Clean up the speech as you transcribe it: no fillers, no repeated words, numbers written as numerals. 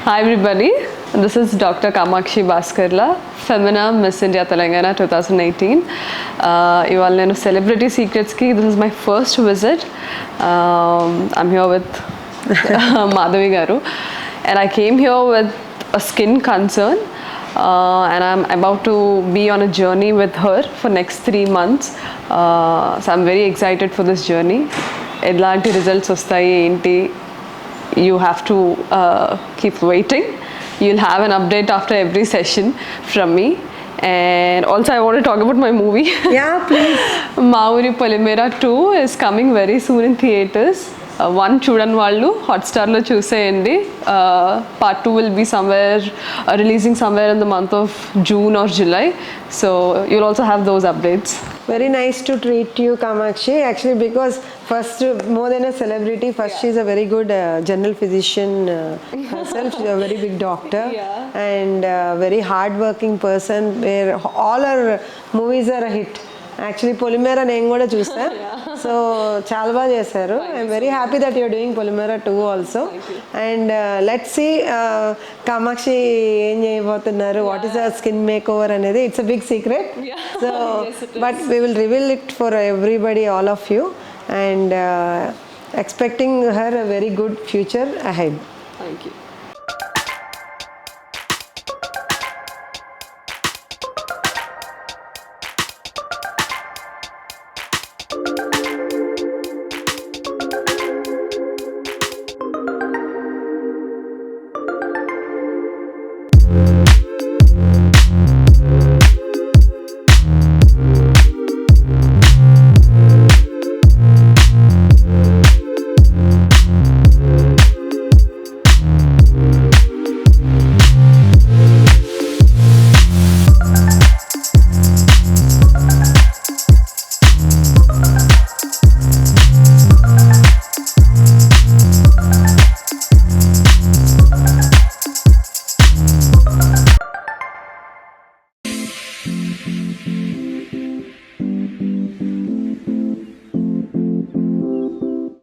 Hi everybody, this is Dr. Kamakshi Bhaskarala, Femina Miss India Telangana 2018. ఇవాళ నేను celebrity సీక్రెట్స్కి this is my first visit. I'm here with Madhavi garu and I came here with a skin concern and I'm about to be on a journey with her for next 3 months. So I'm very excited for this journey. ఎలాంటి results వస్తాయి ఏంటి, you have to keep waiting. You'll have an update after every session from me. And also I want to talk about my movie. Yeah, please. Mauri Polimera 2 is coming very soon in theaters. One చూడని వాళ్ళు హాట్స్టార్లో చూసేయండి. Part 2 will be somewhere releasing somewhere in the month of June or July. So you'll also have those updates. Very nice to treat you, Kamakshi. Actually, because first, more than a celebrity, first she's a very good general physician herself. She's a very big doctor and very hard-working person. Where all her movies are a hit. Actually, Polimera నేను కూడా చూసా. So చాలా బాగా చేశారు. I'm very happy that you're doing Polimera 2 also. And let's see Kamakshi ఏం చేయబోతున్నారు. What is her skin makeover అనేది. It's a big secret. So yes, but we will reveal it for everybody, all of you, and expecting her a very good future ahead. Thank you.